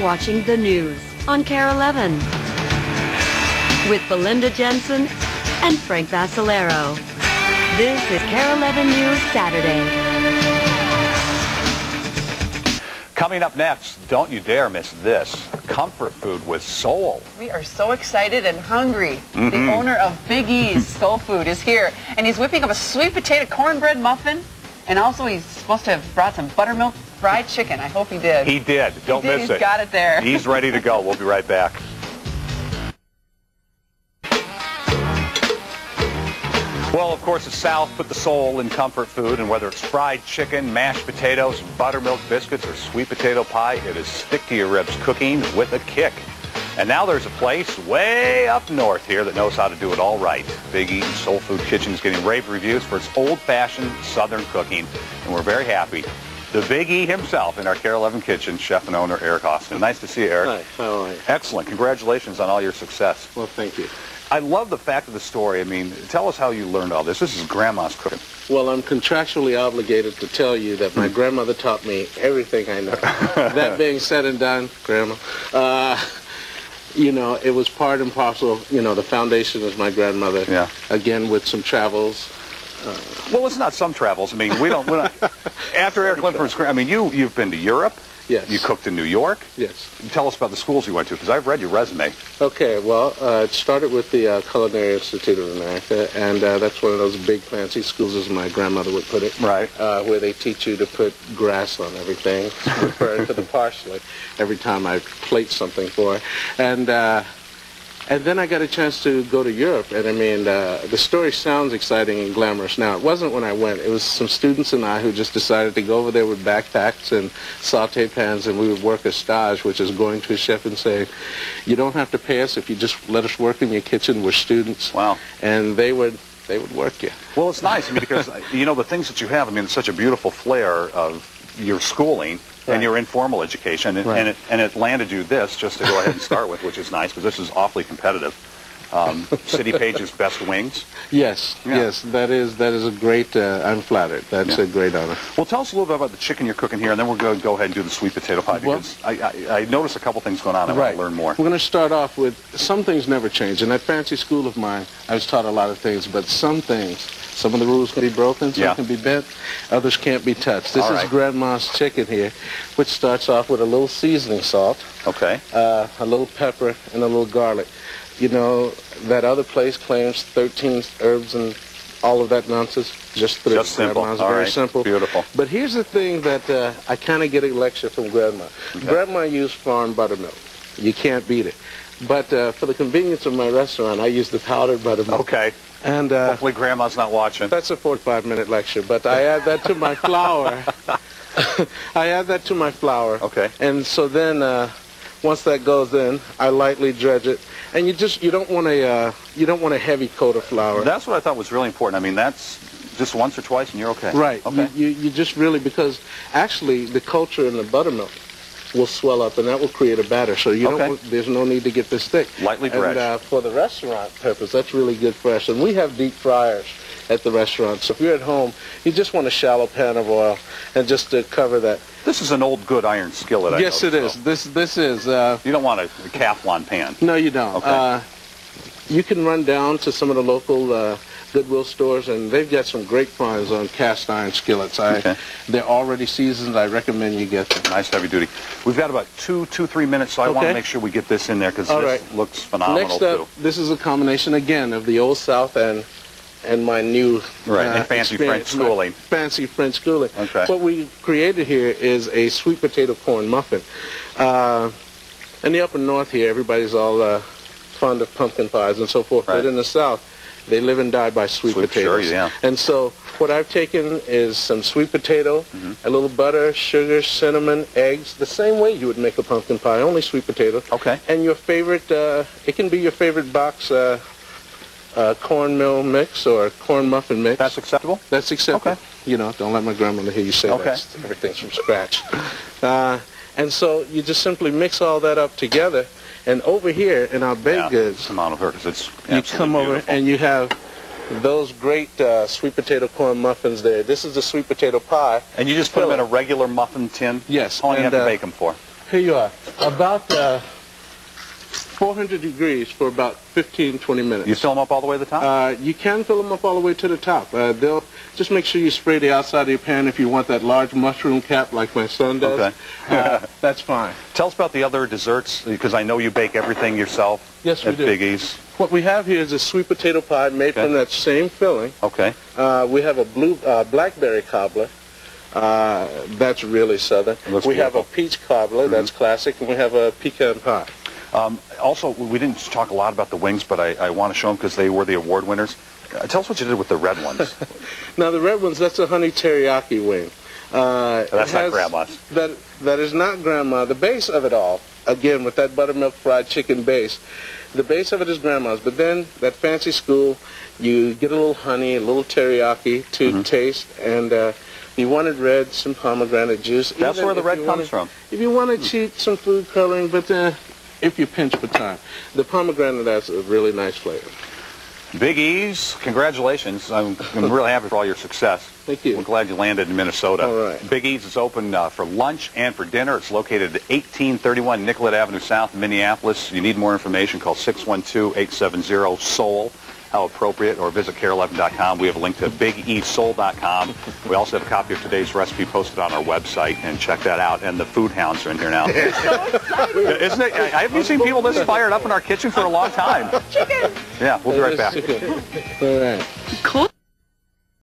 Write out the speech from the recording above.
Watching the news on Kare 11 with Belinda Jensen and Frank Vassalero. This is Kare 11 News Saturday. Coming up next, don't you dare miss this. Comfort food with soul. We are so excited and hungry. The owner of Big E's Soul Food is here, and he's whipping up a sweet potato cornbread muffin, and also he's supposed to have brought some buttermilk fried chicken. I hope he did. He did. Don't miss it. He's got it there. He's ready to go. We'll be right back. Well, of course, the South put the soul in comfort food, and whether it's fried chicken, mashed potatoes, buttermilk biscuits, or sweet potato pie, it is stick-to-your-ribs cooking with a kick. And now there's a place way up north here that knows how to do it all right. Big E Soul Food Kitchen is getting rave reviews for its old-fashioned Southern cooking, and we're very happy. The Big E himself in our Kare 11 kitchen, chef and owner Eric Austin. Nice to see you, Eric. Hi, how are you? Excellent. Congratulations on all your success. Well, thank you. I love the fact of the story. I mean, tell us how you learned all this. This is Grandma's cooking. Well, I'm contractually obligated to tell you that my grandmother taught me everything I know. That being said and done, Grandma, you know, it was part and parcel. You know, the foundation is my grandmother. Yeah. Again, with some travels. Well, it's not some travels. I mean, we don't. After Eric Linford's, I mean, you've been to Europe. Yes. You cooked in New York. Yes. Tell us about the schools you went to, because I've read your resume. Okay, well, it started with the Culinary Institute of America, and that's one of those big fancy schools, as my grandmother would put it. Right. Where they teach you to put grass on everything, referring to the parsley, every time I plate something for her. And then I got a chance to go to Europe, and I mean, the story sounds exciting and glamorous now. It wasn't when I went. It was some students and I who just decided to go over there with backpacks and saute pans, and we would work a stage, which is going to a chef and saying, you don't have to pay us if you just let us work in your kitchen. We're students. Wow. And they would work you. Well, it's nice, I mean, because, you know, the things that you have, I mean, it's such a beautiful flair of your schooling. Right. And your informal education, and, Right. and it landed you this, just to go ahead and start with, which is nice, because this is awfully competitive. City Page's Best Wings. Yes, Yeah. yes, that is a great, I'm flattered. That's a great honor. Well, tell us a little bit about the chicken you're cooking here, and then we're going to go ahead and do the sweet potato pie, because I noticed a couple things going on. I want to learn more. We're going to start off with, some things never change. In that fancy school of mine, I was taught a lot of things, but some things, some of the rules can be broken, some can be bent, others can't be touched. This is Grandma's chicken here, which starts off with a little seasoning salt, okay, a little pepper, and a little garlic. You know, that other place claims 13 herbs and all of that nonsense. Just simple. Grandma's All very right. simple. Beautiful. But here's the thing that I kind of get a lecture from Grandma. Okay. Grandma used farm buttermilk. You can't beat it. But for the convenience of my restaurant, I use the powdered buttermilk. Okay. And hopefully Grandma's not watching. That's a 45-minute lecture, but I add that to my flour. I add that to my flour. Okay. And so then once that goes in, I lightly dredge it. And you don't want a heavy coat of flour. That's what I thought was really important. I mean, that's just once or twice and you're okay. Right. Okay. You just really, because actually the culture in the buttermilk will swell up, and that will create a batter. So you don't. There's no need to get this thick. Lightly dredged. And for the restaurant purpose, that's really good for us. And we have deep fryers at the restaurant. So if you're at home, you just want a shallow pan of oil, and just to cover that. This is an old good iron skillet. Yes, it is. This is. You don't want a Teflon pan. No, you don't. Okay. You can run down to some of the local Goodwill stores, and they've got some great finds on cast iron skillets. They're already seasoned. I recommend you get them. Nice heavy duty. We've got about 3 minutes, so I want to make sure we get this in there, because this looks phenomenal. Next up, this is a combination again of the Old South and my new and fancy French schooling. Fancy French schooling. Okay. What we created here is a sweet potato corn muffin. In the upper north here, everybody's all fond of pumpkin pies and so forth, but in the South, they live and die by sweet potatoes. Sure, yeah. And so what I've taken is some sweet potato, a little butter, sugar, cinnamon, eggs, the same way you would make a pumpkin pie, only sweet potato. Okay. And your favorite, it can be your favorite box cornmeal mix or corn muffin mix. That's acceptable? That's acceptable. Okay. You know, don't let my grandmother hear you say that. Everything's from scratch. And so you just simply mix all that up together. And over here in our baked goods, come on over, because it's you come over beautiful. and you have those great sweet potato corn muffins there. This is the sweet potato pie. And you just put them in a regular muffin tin? Yes. How long do you have to bake them for? Here you are. About 400 degrees for about 15, 20 minutes. You fill them up all the way to the top? You can fill them up all the way to the top. They'll just make sure you spray the outside of your pan if you want that large mushroom cap like my son does. Okay. That's fine. Tell us about the other desserts, because I know you bake everything yourself. Yes, we at do. Big E's. What we have here is a sweet potato pie made from that same filling. Okay. We have a blackberry cobbler. That's really southern. We have a peach cobbler. That's classic. And we have a pecan pie. Also, we didn't talk a lot about the wings, but I want to show them because they were the award winners. Tell us what you did with the red ones. Now, the red ones, that's a honey teriyaki wing. That's not grandma's. That is not grandma. The base of it all, again, with that buttermilk fried chicken base, the base of it is grandma's. But then, that fancy school, you get a little honey, a little teriyaki to taste, and you wanted red, some pomegranate juice. That's where the red comes from. If you want to cheat, some food coloring, but if you pinch for time. The pomegranate has a really nice flavor. Big E's, congratulations. I'm really happy for all your success. Thank you. I'm glad you landed in Minnesota. All right. Big E's is open for lunch and for dinner. It's located at 1831 Nicollet Avenue South in Minneapolis. If you need more information, call 612-870-SOUL. How appropriate, or visit Kare11.com. We have a link to BigESoul.com. We also have a copy of today's recipe posted on our website, and check that out. And the food hounds are in here now. Isn't it? I haven't seen people this fired up in our kitchen for a long time. Chicken! Yeah, we'll be right back. All right. Cool.